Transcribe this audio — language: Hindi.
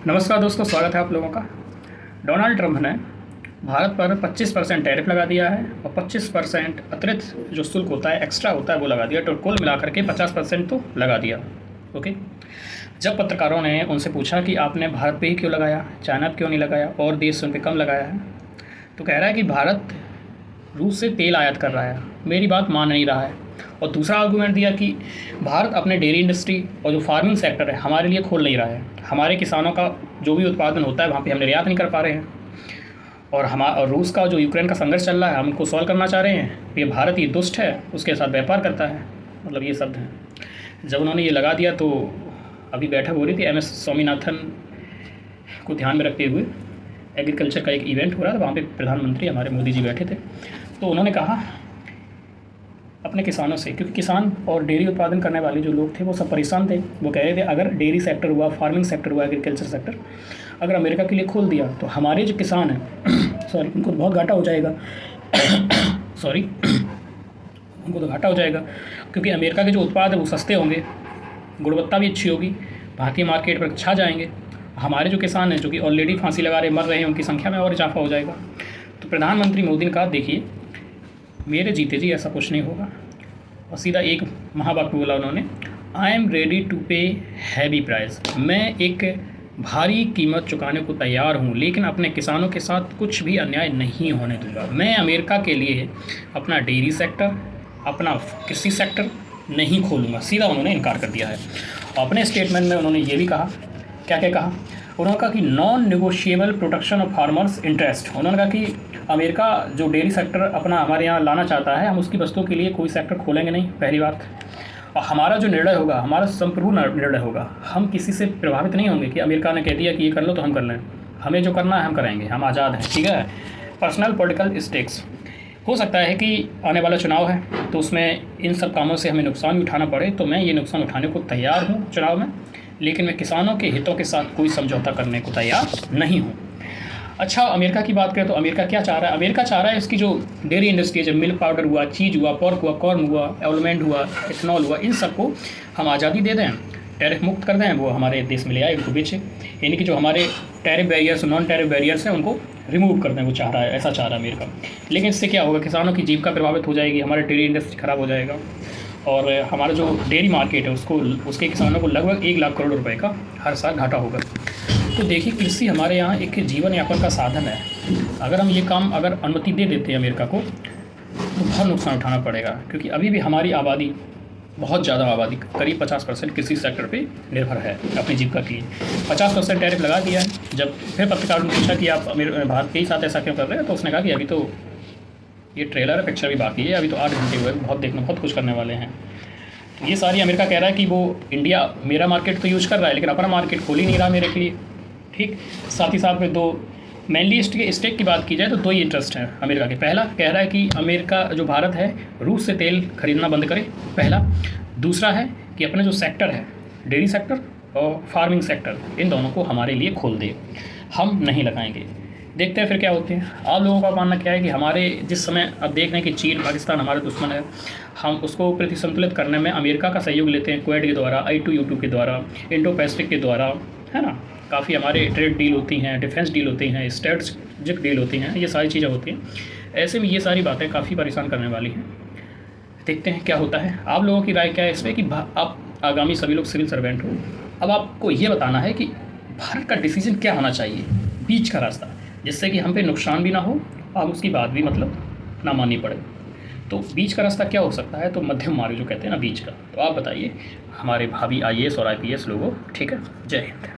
नमस्कार दोस्तों, स्वागत है आप लोगों का। डोनाल्ड ट्रंप ने भारत पर 25% टैरिफ लगा दिया है और 25% अतिरिक्त जो शुल्क होता है, एक्स्ट्रा होता है, वो लगा दिया। तो कुल मिलाकर के 50% तो लगा दिया। ओके। जब पत्रकारों ने उनसे पूछा कि आपने भारत पे ही क्यों लगाया, चाइना पे क्यों नहीं लगाया और देश से उन पर कम लगाया है, तो कह रहा है कि भारत रूस से तेल आयात कर रहा है, मेरी बात मान नहीं रहा है। और दूसरा आर्गूमेंट दिया कि भारत अपने डेयरी इंडस्ट्री और जो फार्मिंग सेक्टर है हमारे लिए खोल नहीं रहा है। हमारे किसानों का जो भी उत्पादन होता है वहाँ पे हम निर्यात नहीं कर पा रहे हैं। और रूस का जो यूक्रेन का संघर्ष चल रहा है हम उनको सॉल्व करना चाह रहे हैं। ये भारत ही दुष्ट है, उसके साथ व्यापार करता है, मतलब ये शब्द हैं। जब उन्होंने ये लगा दिया तो अभी बैठक हो रही थी MS स्वामीनाथन को ध्यान में रखते हुए। एग्रीकल्चर का एक इवेंट हो रहा था, वहाँ पे प्रधानमंत्री हमारे मोदी जी बैठे थे। तो उन्होंने कहा अपने किसानों से, क्योंकि किसान और डेयरी उत्पादन करने वाले जो लोग थे वो सब परेशान थे। वो कह रहे थे अगर डेयरी सेक्टर हुआ, फार्मिंग सेक्टर हुआ, एग्रीकल्चर सेक्टर अगर अमेरिका के लिए खोल दिया तो हमारे जो किसान हैं सॉरी उनको बहुत घाटा हो जाएगा सॉरी उनको तो घाटा हो जाएगा, क्योंकि अमेरिका के जो उत्पाद है वो सस्ते होंगे, गुणवत्ता भी अच्छी होगी, भारतीय मार्केट पर छा जाएंगे। हमारे जो किसान हैं जो कि ऑलरेडी फांसी लगा रहे मर रहे हैं, उनकी संख्या में और इजाफा हो जाएगा। तो प्रधानमंत्री मोदी ने कहा देखिए मेरे जीते जी ऐसा कुछ नहीं होगा। और सीधा एक महावाक्य बोला उन्होंने, आई एम रेडी टू पे हैवी प्राइस। मैं एक भारी कीमत चुकाने को तैयार हूँ, लेकिन अपने किसानों के साथ कुछ भी अन्याय नहीं होने दूंगा। मैं अमेरिका के लिए अपना डेयरी सेक्टर, अपना कृषि सेक्टर नहीं खोलूँगा। सीधा उन्होंने इनकार कर दिया है। अपने स्टेटमेंट में उन्होंने ये भी कहा, क्या क्या कहा, उन्होंने कहा कि non negotiable protection of farmers interest. उन्होंने कहा कि अमेरिका जो डेयरी सेक्टर अपना हमारे यहाँ लाना चाहता है, हम उसकी वस्तुओं के लिए कोई सेक्टर खोलेंगे नहीं, पहली बात। और हमारा जो निर्णय होगा, हमारा संपूर्ण निर्णय होगा, हम किसी से प्रभावित नहीं होंगे कि अमेरिका ने कह दिया कि ये कर लो तो हम कर लें। हमें जो करना है हम करेंगे, हम आज़ाद हैं, ठीक है। पर्सनल पॉलिटिकल स्टेक्स, हो सकता है कि आने वाला चुनाव है तो उसमें इन सब कामों से हमें नुकसान भी उठाना पड़े, तो मैं ये नुकसान उठाने को तैयार हूँ चुनाव में, लेकिन मैं किसानों के हितों के साथ कोई समझौता करने को तैयार नहीं हूँ। अच्छा, अमेरिका की बात करें तो अमेरिका क्या चाह रहा है? अमेरिका चाह रहा है इसकी जो डेयरी इंडस्ट्री है, जब मिल्क पाउडर हुआ, चीज़ हुआ, पोर्क हुआ, कॉर्न हुआ, एलमंड हुआ, इथेनॉल हुआ, इन सबको हम आज़ादी दे दें, टैरिफ मुक्त कर दें, वो हमारे देश में ले आए, इनको बेचें। यानी कि जो हमारे tariff barriers, non tariff barriers हैं उनको रिमूव कर दें, वो चाह रहा है, ऐसा चाह रहा है अमेरिका। लेकिन इससे क्या होगा, किसानों की जीविका प्रभावित हो जाएगी, हमारे डेयरी इंडस्ट्री ख़राब हो जाएगा और हमारा जो डेयरी मार्केट है उसके किसानों को लगभग 1 लाख करोड़ रुपए का हर साल घाटा होगा। तो देखिए, कृषि हमारे यहाँ एक जीवन यापन का साधन है। अगर हम ये काम अगर अनुमति दे देते हैं अमेरिका को तो बहुत नुकसान उठाना पड़ेगा, क्योंकि अभी भी हमारी आबादी, बहुत ज़्यादा आबादी, करीब 50% कृषि सेक्टर पे निर्भर है अपनी जीविका के लिए। 50% टैरिफ लगा दिया है। जब फिर पत्रकारों ने पूछा कि आप भारत के ही साथ ऐसा क्यों कर रहे हैं, तो उसने कहा कि अभी तो ये ट्रेलर है, पिक्चर भी बाकी है, अभी तो 8 घंटे हुए, बहुत कुछ करने वाले हैं। तो ये सारी अमेरिका कह रहा है कि वो इंडिया मेरा मार्केट तो यूज कर रहा है, लेकिन अपना मार्केट खोल ही नहीं रहा मेरे के लिए, ठीक। साथ ही साथ में दो मेनली स्टेक की बात की जाए तो 2 ही इंटरेस्ट हैं अमेरिका के। पहला कह रहा है कि अमेरिका जो भारत है रूस से तेल खरीदना बंद करे, पहला। दूसरा है कि अपने जो सेक्टर है, डेयरी सेक्टर और फार्मिंग सेक्टर, इन दोनों को हमारे लिए खोल दे, हम नहीं लगाएंगे। देखते हैं फिर क्या होते हैं। आप लोगों का मानना क्या है कि हमारे जिस समय अब देख रहे हैं कि चीन पाकिस्तान हमारे दुश्मन है, हम उसको प्रतिसंतुलित करने में अमेरिका का सहयोग लेते हैं, क्वेड के द्वारा, I2U2 के द्वारा, इंडो पैसिफिक के द्वारा, है ना। काफ़ी हमारे ट्रेड डील होती हैं, डिफेंस डील होती हैं, स्ट्रेटजिक डील होती हैं, ये सारी चीज़ें होती हैं। ऐसे में ये सारी बातें काफ़ी परेशान करने वाली हैं। देखते हैं क्या होता है। आप लोगों की राय क्या है इसमें कि आप आगामी सभी लोग सिविल सर्वेंट हो, अब आपको ये बताना है कि भारत का डिसीजन क्या होना चाहिए, बीच का रास्ता, जिससे कि हम पे नुकसान भी ना हो और उसकी बात भी मतलब ना माननी पड़े। तो बीच का रास्ता क्या हो सकता है? तो मध्यम मार्ग जो कहते हैं ना, बीच का। तो आप बताइए हमारे भावी IAS और IPS लोगों, ठीक है। जय हिंद।